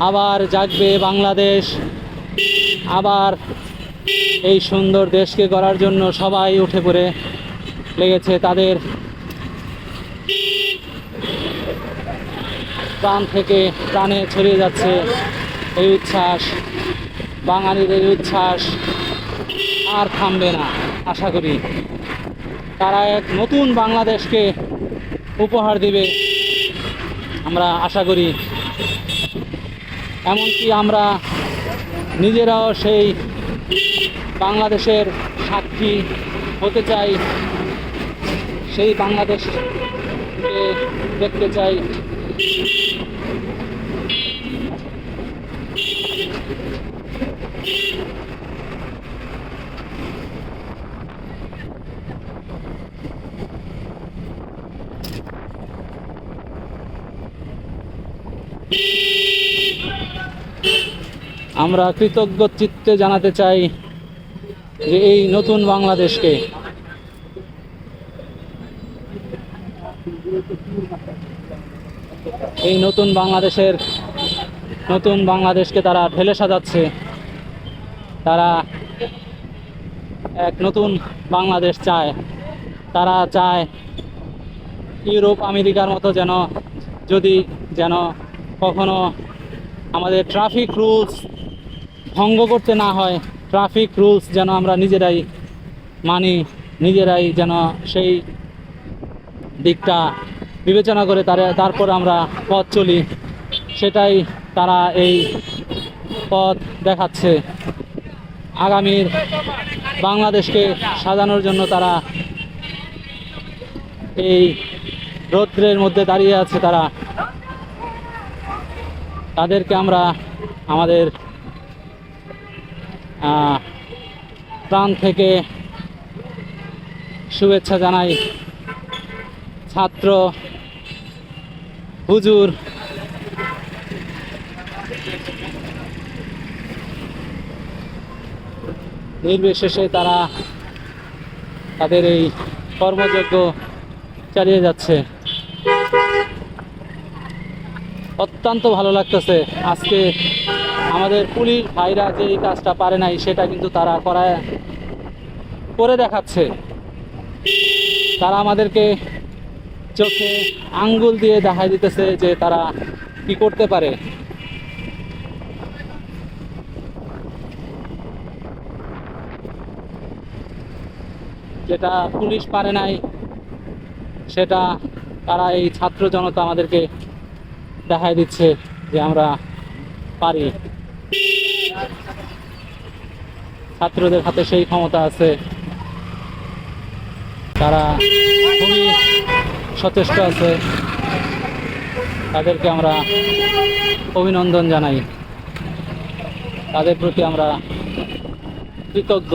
আবার জাগবে বাংলাদেশ। আবার এই সুন্দর দেশকে গড়ার জন্য সবাই উঠে পড়ে লেগেছে। তাদের প্রাণ থেকে প্রাণে ছড়িয়ে যাচ্ছে এই উচ্ছ্বাস। বাঙালির এই উচ্ছ্বাস আর থামবে না। আশা করি তারা এক নতুন বাংলাদেশকে উপহার দিবে, আমরা আশা করি। এমনকি আমরা নিজেরাও সেই বাংলাদেশের সাক্ষী হতে চাই, সেই বাংলাদেশকে দেখতে চাই। আমরা কৃতজ্ঞ চিত্তে জানাতে চাই যে এই নতুন বাংলাদেশকে, এই নতুন বাংলাদেশকে তারা ঢেলে সাজাচ্ছে। তারা এক নতুন বাংলাদেশ চায়। তারা চায় ইউরোপ আমেরিকার মতো যেন কখনো আমাদের ট্রাফিক রুলস ভঙ্গ করতে না হয়। ট্রাফিক রুলস যেন আমরা নিজেরাই মানি, নিজেরাই যেন সেই দিকটা বিবেচনা করে তারপর আমরা পথ চলি। সেটাই তারা এই পথ দেখাচ্ছে। আগামীর বাংলাদেশকে সাজানোর জন্য তারা এই রৌদ্রের মধ্যে দাঁড়িয়ে আছে। তাদেরকে আমরা আমাদের প্রাণ থেকে শুভেচ্ছা জানাই। ছাত্র, হুজুর, নির্বিশেষে তারা তাদের এই কর্মযজ্ঞ চালিয়ে যাচ্ছে। অত্যন্ত ভালো লাগতেছে। আজকে আমাদের পুলিশ ভাইরা যে এই কাজটা পারে নাই সেটা কিন্তু তারা করে দেখাচ্ছে। তারা আমাদেরকে চোখে আঙ্গুল দিয়ে দেখাই দিতেছে যে তারা কি করতে পারে। যেটা পুলিশ পারে নাই সেটা তারা এই ছাত্র জনতা আমাদেরকে দেখাই দিচ্ছে যে আমরা পারি। ছাত্রদের হাতে সেই ক্ষমতা আছে। তারা খুবই সচেষ্ট আছে। তাদেরকে আমরা অভিনন্দন জানাই। তাদের প্রতি আমরা কৃতজ্ঞ।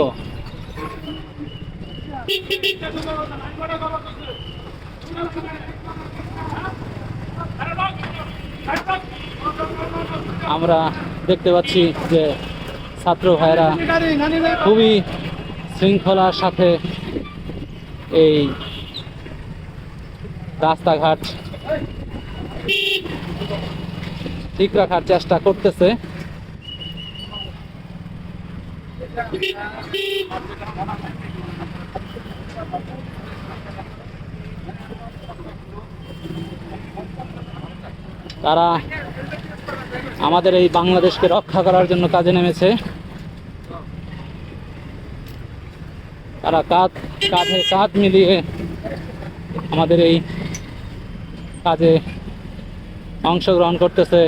আমরা দেখতে পাচ্ছি যে ছাত্র ভাইরা খুবই শৃঙ্খলার সাথে এই রাস্তাঘাট ঠিক রাখার চেষ্টা করতেছে। তারা আমাদের এই বাংলাদেশকে রক্ষা করার জন্য কাজে নেমেছে। তারা কাঁধে কাঁধ মিলিয়ে আমাদের এই কাজে অংশগ্রহণ করতেছে।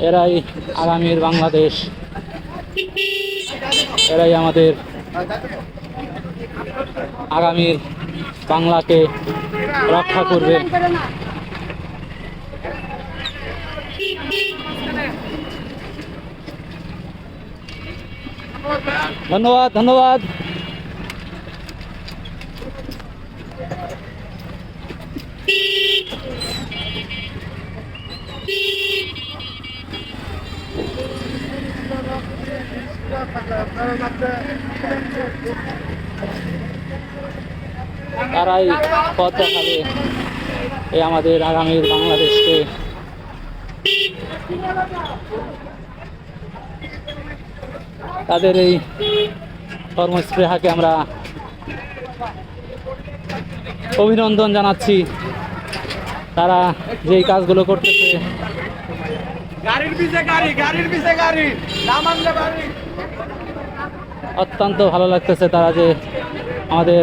এরাই আগামীর বাংলাদেশ, এরাই আমাদের আগামীর বাংলাকে রক্ষা করবে। ধন্যবাদ, ধন্যবাদ। তারাই পথ দেখাবে এই আমাদের আগামীর বাংলাদেশকে। তাদের এই কর্মস্পৃহাকে আমরা অভিনন্দন জানাচ্ছি। তারা যেই কাজগুলো করতেছে, অত্যন্ত ভালো লাগতেছে। তারা যে আমাদের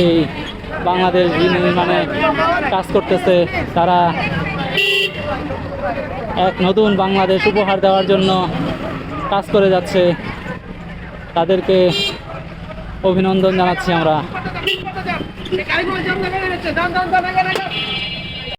এই বাংলাদেশ বিনির্মাণে কাজ করতেছে, তারা এক নতুন বাংলাদেশ উপহার দেওয়ার জন্য কাজ করে যাচ্ছে। তাদেরকে অভিনন্দন জানাচ্ছি আমরা।